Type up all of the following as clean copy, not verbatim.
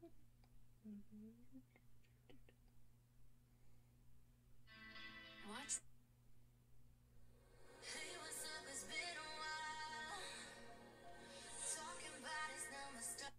Watch. Hey, what's up? It's been a while. Talking about it's now my stuff.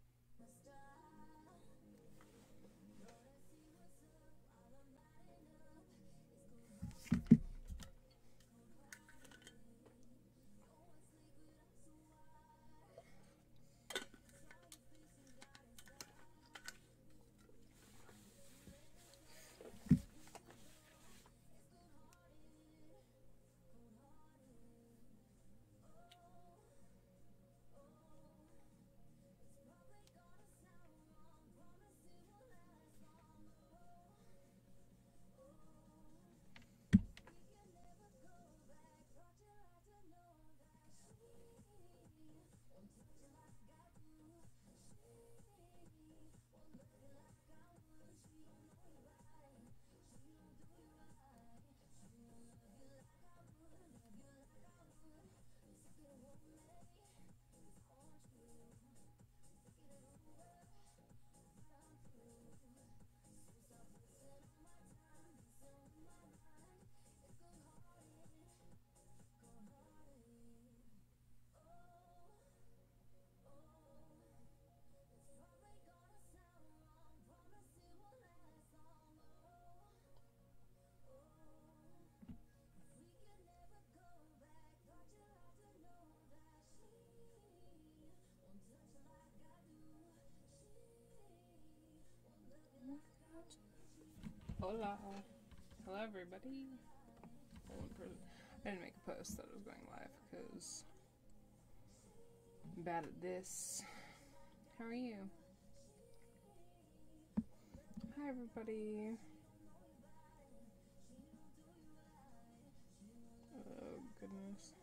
Hola. Hello everybody. I didn't make a post that I was going live because I'm bad at this. How are you? Hi everybody. Oh goodness.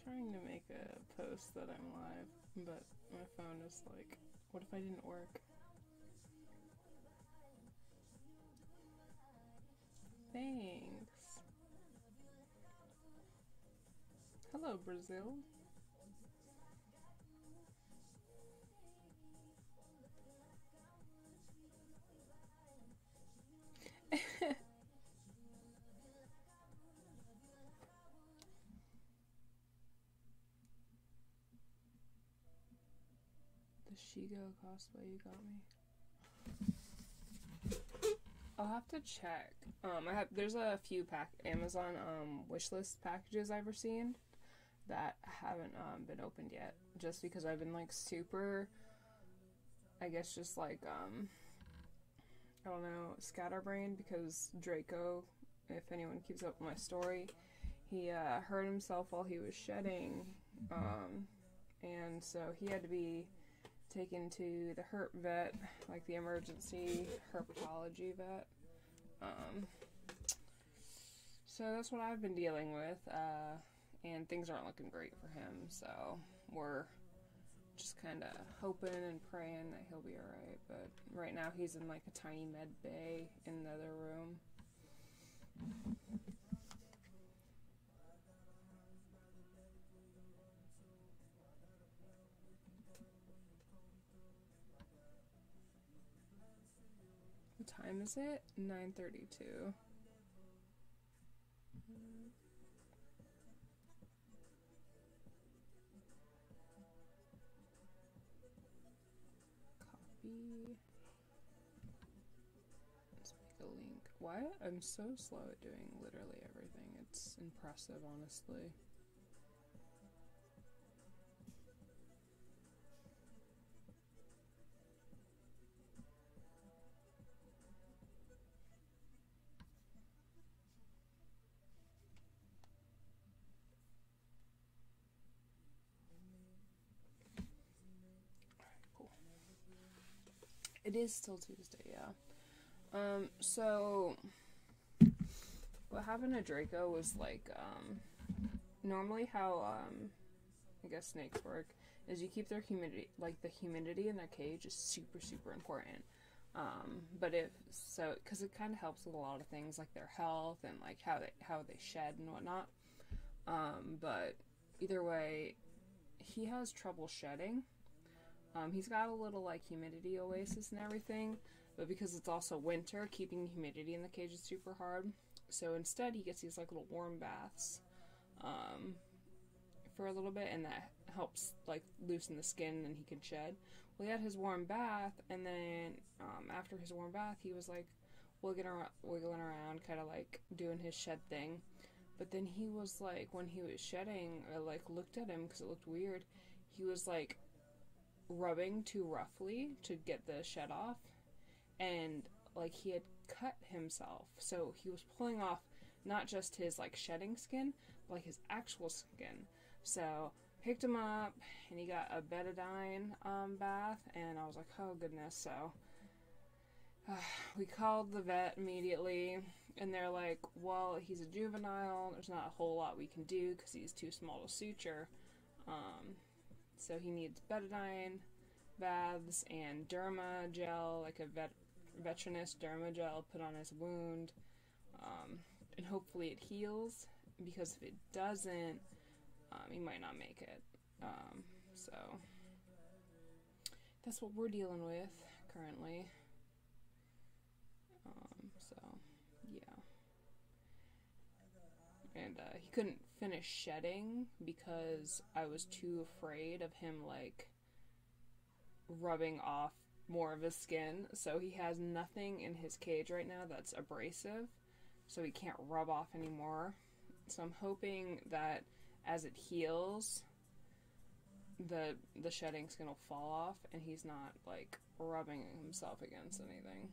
Trying to make a post that I'm live, but my phone is like, what if I didn't work? Thanks. Hello, Brazil. The Shigo cosplay, you got me. I'll have to check. There's a few Amazon wishlist packages I've received that haven't been opened yet, just because I've been like super, I guess just like I don't know, scatterbrained, because Draco, if anyone keeps up with my story, he hurt himself while he was shedding, and so he had to be taken to the herp vet, like the emergency herpetology vet. So that's what I've been dealing with, and things aren't looking great for him, so we're just kind of hoping and praying that he'll be alright, but right now he's in like a tiny med bay in the other room. What time is it? 9:32. Copy. Let's make a link. Why? I'm so slow at doing literally everything. It's impressive, honestly. It is still Tuesday, yeah. So what happened to Draco was like, normally how, I guess snakes work is you keep their humidity, like the humidity in their cage is super, super important. But cause it kind of helps with a lot of things like their health and like how they shed and whatnot. But either way, he has trouble shedding. He's got a little like humidity oasis and everything, but because it's also winter, keeping humidity in the cage is super hard. So instead he gets these like little warm baths for a little bit, and that helps like loosen the skin and he can shed. Well, he had his warm bath, and then after his warm bath he was like wiggling around kind of like doing his shed thing. But then he was like, when he was shedding, I like looked at him because it looked weird. He was like rubbing too roughly to get the shed off, and like he had cut himself, so he was pulling off not just his like shedding skin, but like his actual skin. So picked him up and he got a betadine bath, and I was like, oh goodness. So we called the vet immediately, and they're like, well, he's a juvenile, there's not a whole lot we can do because he's too small to suture. So he needs betadine baths and derma gel, like a veterinous derma gel put on his wound, and hopefully it heals, because if it doesn't, he might not make it. So that's what we're dealing with currently. So yeah. And he couldn't finish shedding because I was too afraid of him like rubbing off more of his skin. So he has nothing in his cage right now that's abrasive, so he can't rub off anymore. So I'm hoping that as it heals, the shedding skin will fall off and he's not like rubbing himself against anything.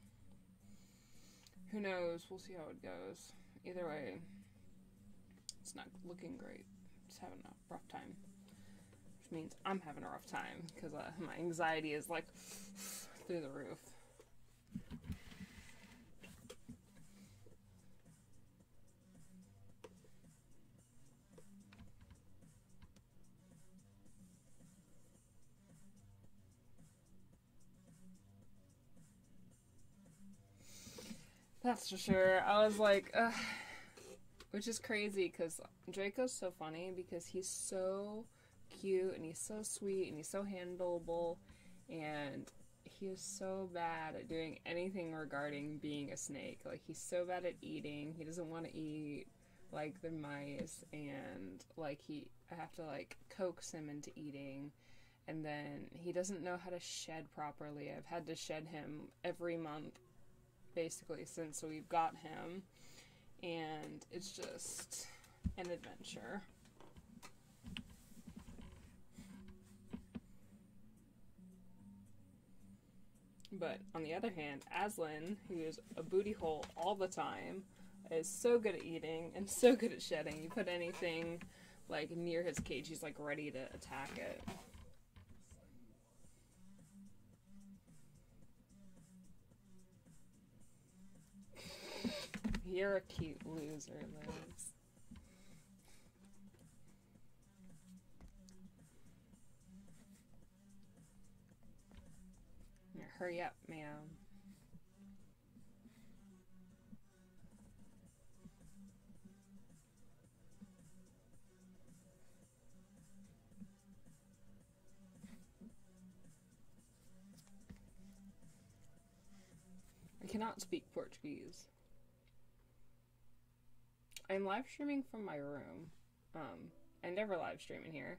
Who knows? We'll see how it goes. Either way, it's not looking great. Just having a rough time. Which means I'm having a rough time because my anxiety is like through the roof. That's for sure. I was like, ugh. Which is crazy because Draco's so funny because he's so cute and he's so sweet and he's so handleable, and he is so bad at doing anything regarding being a snake. Like, he's so bad at eating. He doesn't want to eat like the mice, and like I have to like coax him into eating, and then he doesn't know how to shed properly. I've had to shed him every month basically since we've got him, and it's just an adventure. But on the other hand, Aslan, who is a booty hole all the time, is so good at eating and so good at shedding. You put anything like near his cage, he's like ready to attack it. You're a cute loser, Liz. Yeah, hurry up, ma'am. I cannot speak Portuguese. I'm live streaming from my room. I never live stream in here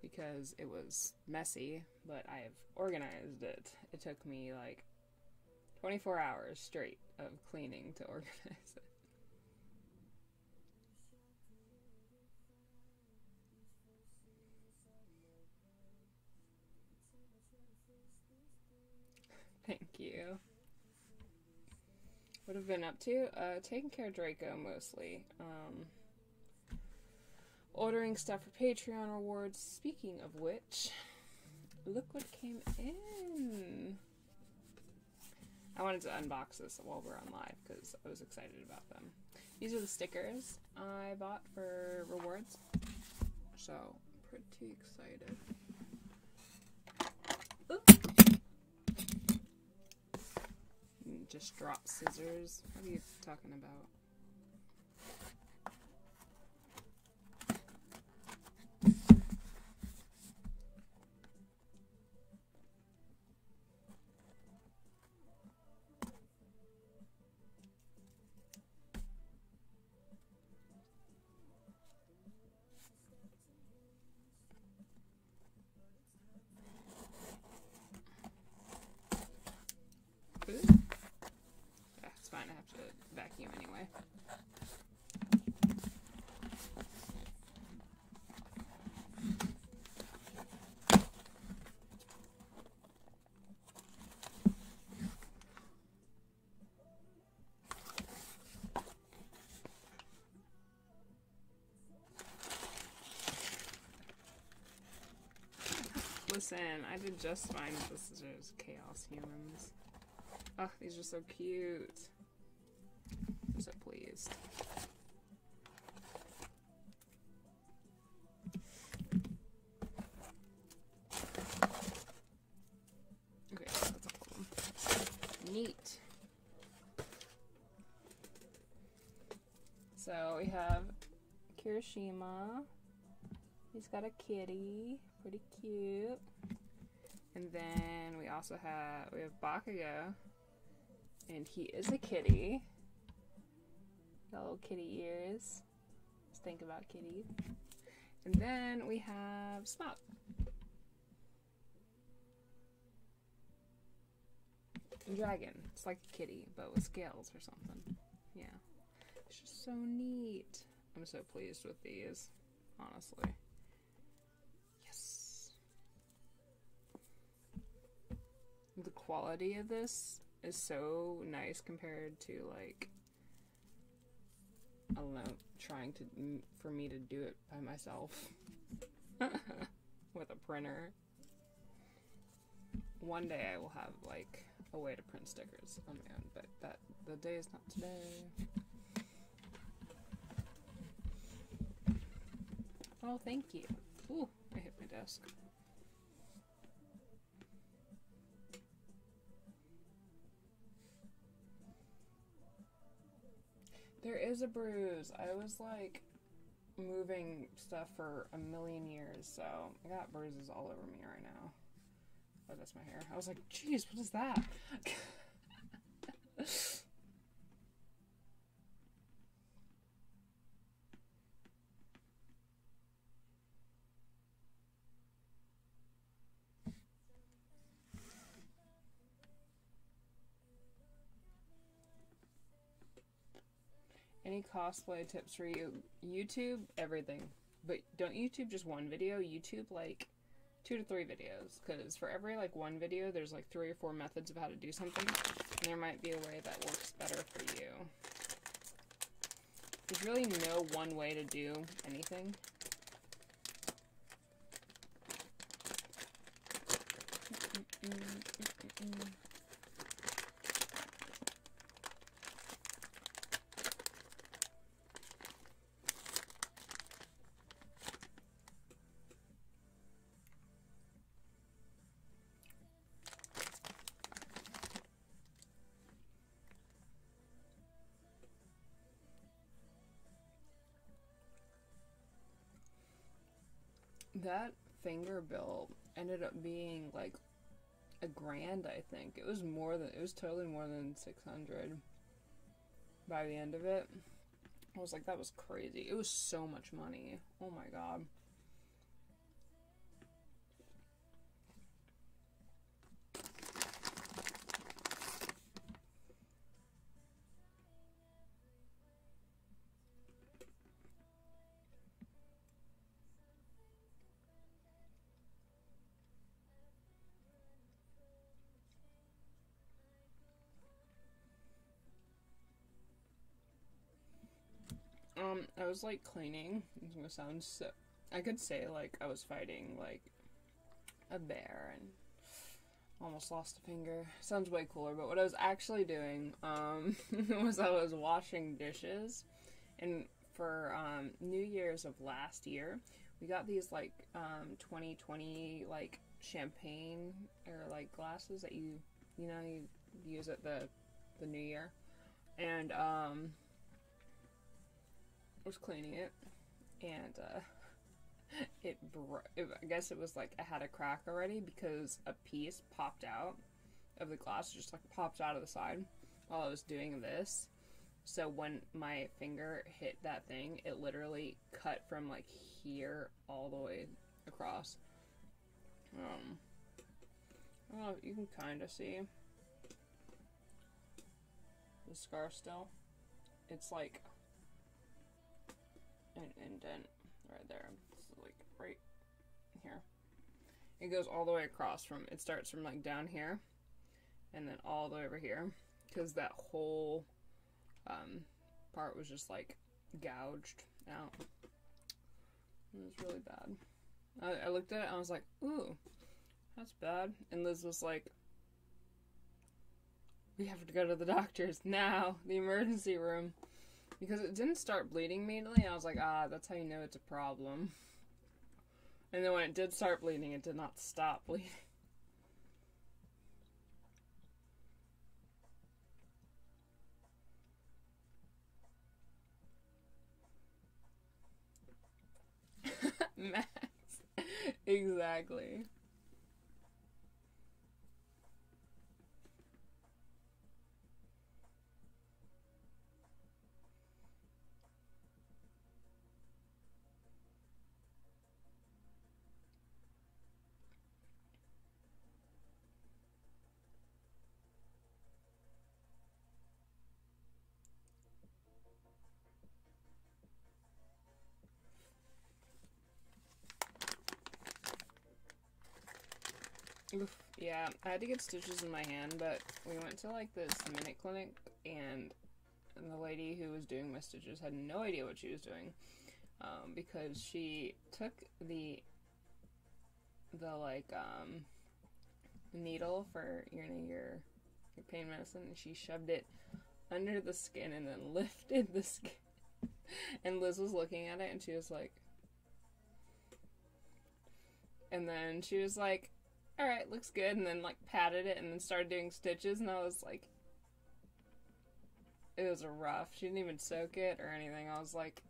because it was messy, but I have organized it. It took me like 24 hours straight of cleaning to organize it. Thank you. What have I been up to? Taking care of Draco mostly. Ordering stuff for Patreon rewards. Speaking of which, look what came in. I wanted to unbox this while we're on live because I was excited about them. These are the stickers I bought for rewards, so pretty excited. Oops. Just drop scissors. What are you talking about? Yeah, it's fine. I have to vacuum anyway. Listen, I did just fine with the scissors. Chaos humans. Oh, these are so cute. I'm so pleased. Okay, that's all of them. Neat. So we have Kirishima. He's got a kitty. Pretty cute. And then we also have Bakugo, and he is a kitty. Got little kitty ears. Just think about kitties. And then we have Smop. Dragon. It's like a kitty, but with scales or something. Yeah. It's just so neat. I'm so pleased with these, honestly. The quality of this is so nice compared to, like, I don't know, trying for me to do it by myself with a printer. One day I will have, like, a way to print stickers on my own, but the day is not today. Oh, thank you. Ooh, I hit my desk. There is a bruise. I was like moving stuff for a million years, so I got bruises all over me right now. Oh, that's my hair. I was like, geez, what is that? Any cosplay tips for you? YouTube, everything. But don't YouTube just one video. YouTube, like, 2 to 3 videos. Because for every, like, one video, there's, like, 3 or 4 methods of how to do something. And there might be a way that works better for you. There's really no one way to do anything. That finger bill ended up being like $1,000, I think. It was totally more than 600 by the end of it. I was like, that was crazy. It was so much money. Oh my god. I was like cleaning. It's gonna sound so. I could say like I was fighting like a bear and almost lost a finger. Sounds way cooler, but what I was actually doing was I was washing dishes, and for New Year's of last year, we got these like 2020 like champagne or like glasses that you use at the New Year, and I was cleaning it, and I guess it was like I had a crack already because a piece popped out of the glass, just like popped out of the side while I was doing this. So when my finger hit that thing, it literally cut from like here all the way across. I don't know if you can kind of see. the scar still. It's like an indent right there. It's like right here. It goes all the way across from, it starts from like down here and then all the way over here, because that whole part was just like gouged out. It was really bad. I looked at it and I was like, ooh, that's bad. And Liz was like, we have to go to the doctor's now, the emergency room. Because it didn't start bleeding immediately. I was like, ah, that's how you know it's a problem. And then when it did start bleeding, it did not stop bleeding. Max. Exactly. Oof. Yeah, I had to get stitches in my hand, but we went to like this minute clinic, and the lady who was doing my stitches had no idea what she was doing, because she took the like needle for your pain medicine, and she shoved it under the skin and then lifted the skin. And Liz was looking at it and she was like, and then she was like, alright, looks good, and then like patted it and then started doing stitches, and I was like, it was rough. She didn't even soak it or anything. I was like,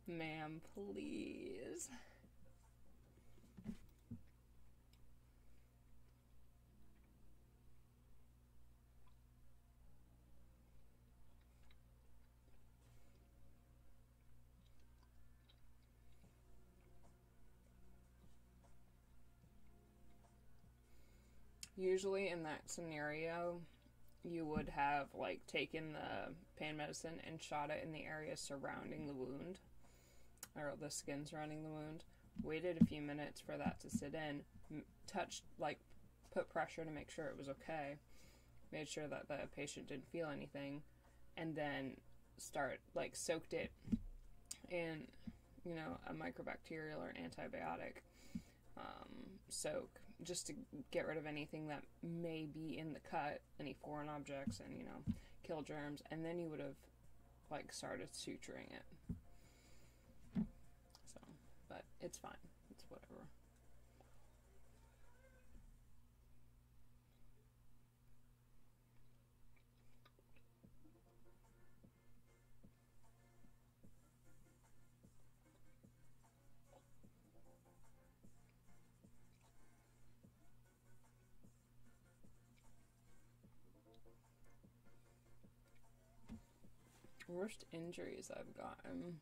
ma'am, please. Usually in that scenario, you would have like taken the pain medicine and shot it in the area surrounding the wound, or the skin surrounding the wound, waited a few minutes for that to sit in, touched, like put pressure to make sure it was okay, made sure that the patient didn't feel anything, and then soaked it in, you know, a microbacterial or antibiotic soak, just to get rid of anything that may be in the cut, any foreign objects, and, you know, kill germs, and then you would have like started suturing it. So, but it's fine. It's whatever. Worst injuries I've gotten.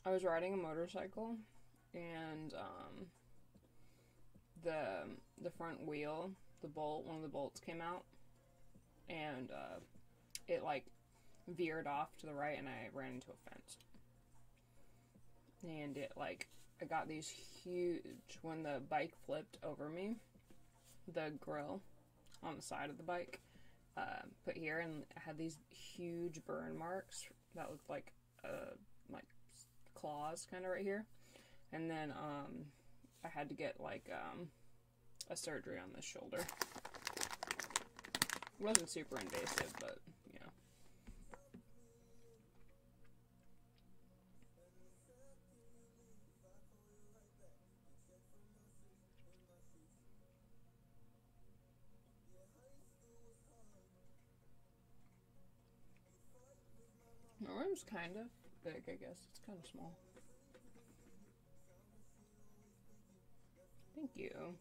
I was riding a motorcycle, and the front wheel, one of the bolts came out, and it like veered off to the right, and I ran into a fence. And I got these huge, when the bike flipped over me, the grill on the side of the bike put here, and I had these huge burn marks that looked like claws kind of right here, and then I had to get like a surgery on this shoulder. It wasn't super invasive, but you know. My room's kind of big, I guess. It's kind of small. Thank you.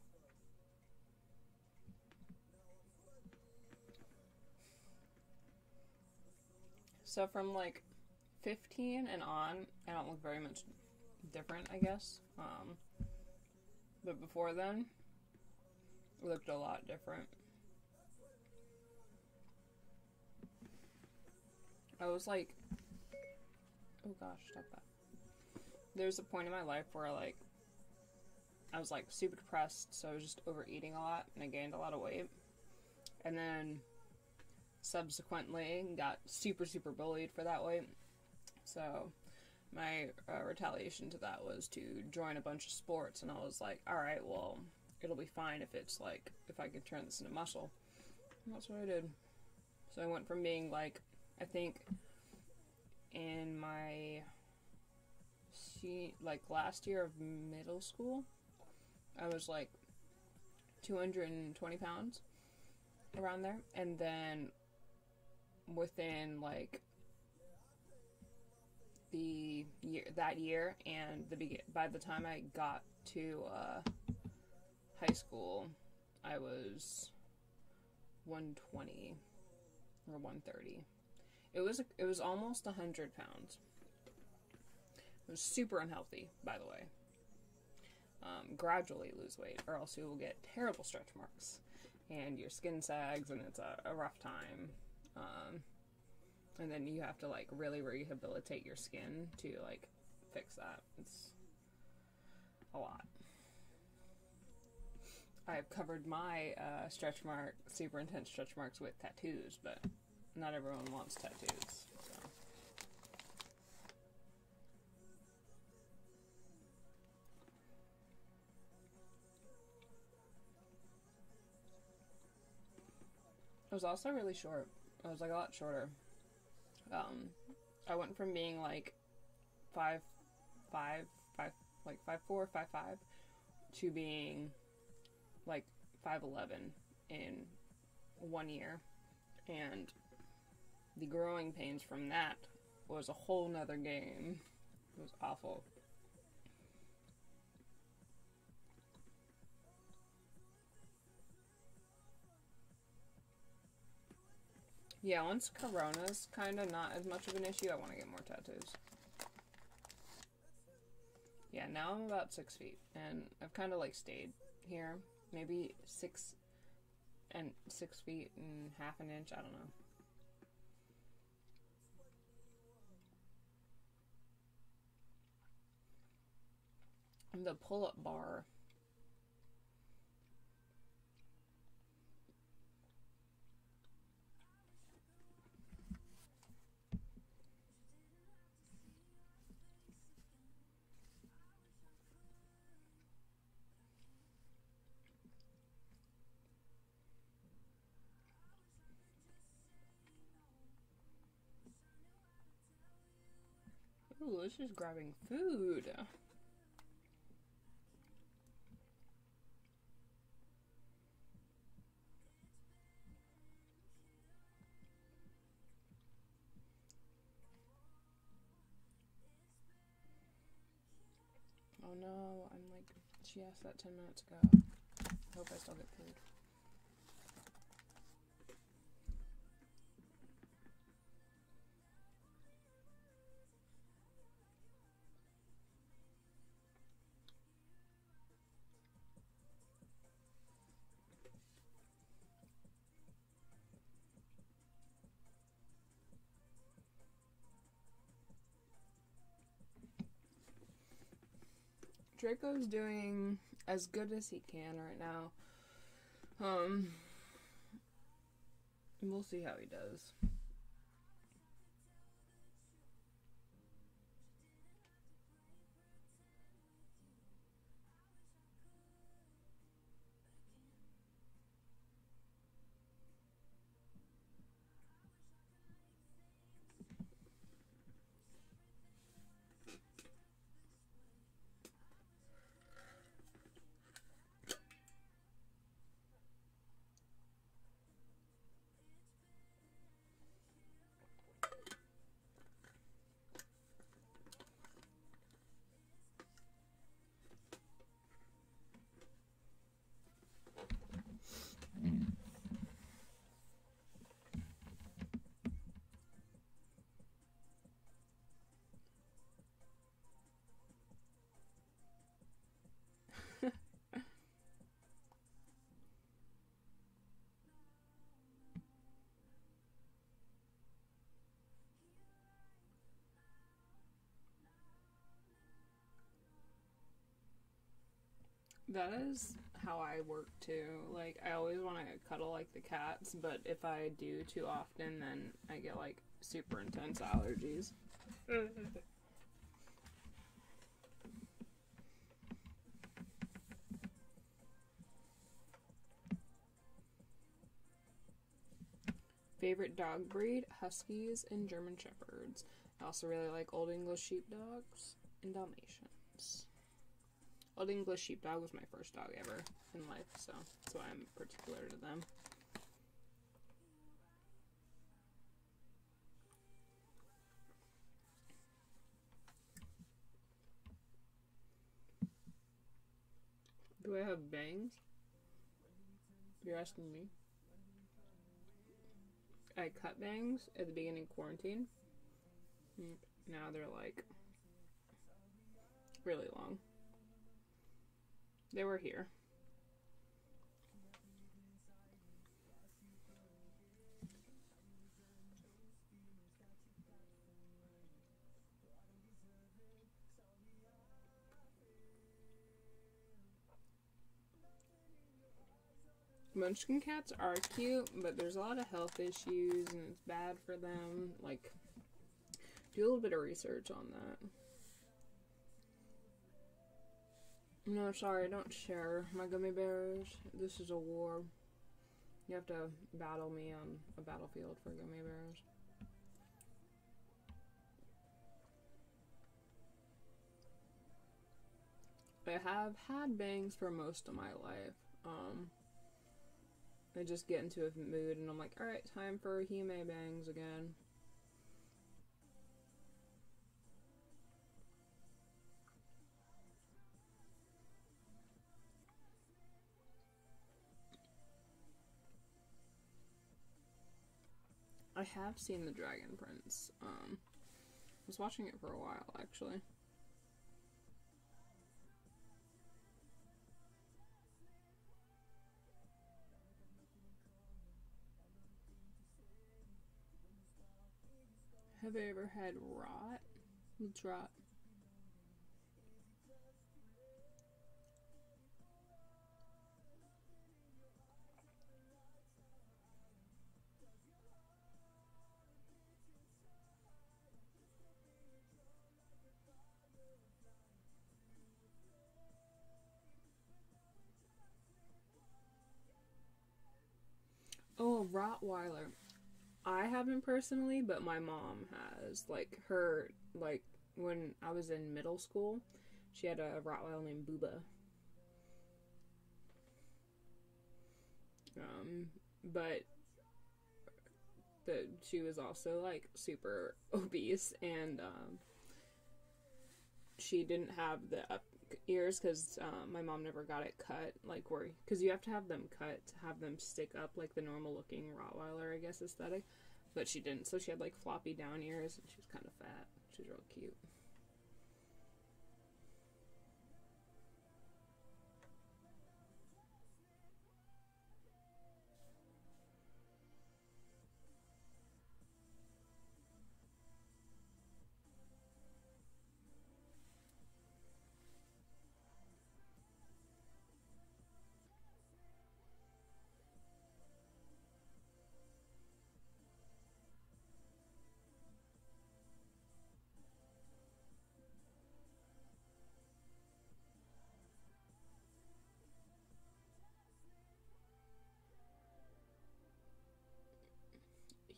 So from like 15 and on, I don't look very much different, I guess. But before then, looked a lot different. I was like, oh gosh, stop that. There's a point in my life where like I was like super depressed, so I was just overeating a lot and I gained a lot of weight. And then subsequently got super bullied for that weight. So my retaliation to that was to join a bunch of sports, and I was like, alright, well, it'll be fine if it's like, if I can turn this into muscle. And that's what I did. So I went from being like, I think in my last year of middle school, I was like 220 pounds, around there, and then within like the year and by the time I got to high school, I was 120 or 130. It was almost 100 pounds. It was super unhealthy, by the way. Gradually lose weight, or else you will get terrible stretch marks, and your skin sags, and it's a rough time. And then you have to like really rehabilitate your skin to like fix that. It's a lot. I've covered my super intense stretch marks with tattoos, but not everyone wants tattoos. So. I was also really short. I was like a lot shorter. I went from being like 5'4", 5'5", to being like 5'11" in 1 year, and the growing pains from that was a whole nother game. It was awful. Yeah, once Corona's kind of not as much of an issue, I want to get more tattoos. Yeah, now I'm about 6 feet, and I've kind of like stayed here. Maybe 6 feet and half an inch, I don't know. And the pull-up bar. Ooh, this is grabbing food. Oh no, I'm like, she asked that 10 minutes ago. I hope I still get food. Draco's doing as good as he can right now. We'll see how he does. That is how I work too. Like, I always want to cuddle like the cats, but if I do too often, then I get like super intense allergies. Favorite dog breed? Huskies and German Shepherds. I also really like Old English Sheepdogs and Dalmatians. Old English Sheepdog was my first dog ever in life, so that's why I'm particular to them. Do I have bangs? You're asking me? I cut bangs at the beginning of quarantine. Now they're like really long. They were here. Munchkin cats are cute, but there's a lot of health issues and it's bad for them. Like, do a little bit of research on that. No, sorry, I don't share my gummy bears. This is a war. You have to battle me on a battlefield for gummy bears. I have had bangs for most of my life. I just get into a mood and I'm like, alright, time for Hime bangs again. I have seen The Dragon Prince. I was watching it for a while, actually. Have I ever had rot? What's rot? Oh, a Rottweiler. I haven't personally, but my mom has. Like, her, like, when I was in middle school, she had a Rottweiler named Booba. But she was also, like, super obese, and, she didn't have the up ears because my mom never got it cut, like, because you have to have them cut to have them stick up like the normal looking Rottweiler, I guess, aesthetic, but she didn't, so she had like floppy down ears and she was kind of fat. She was real cute.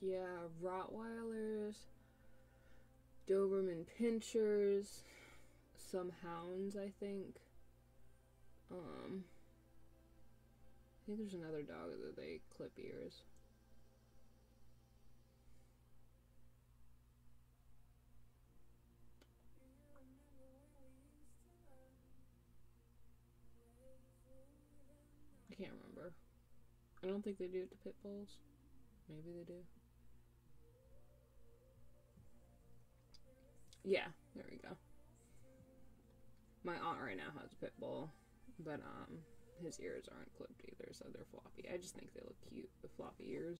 Yeah, Rottweilers, Doberman Pinschers, some hounds, I think. I think there's another dog that they clip ears. I can't remember. I don't think they do it to pit bulls. Maybe they do. Yeah, there we go. My aunt right now has a pit bull, but his ears aren't clipped either, so they're floppy. I just think they look cute with floppy ears.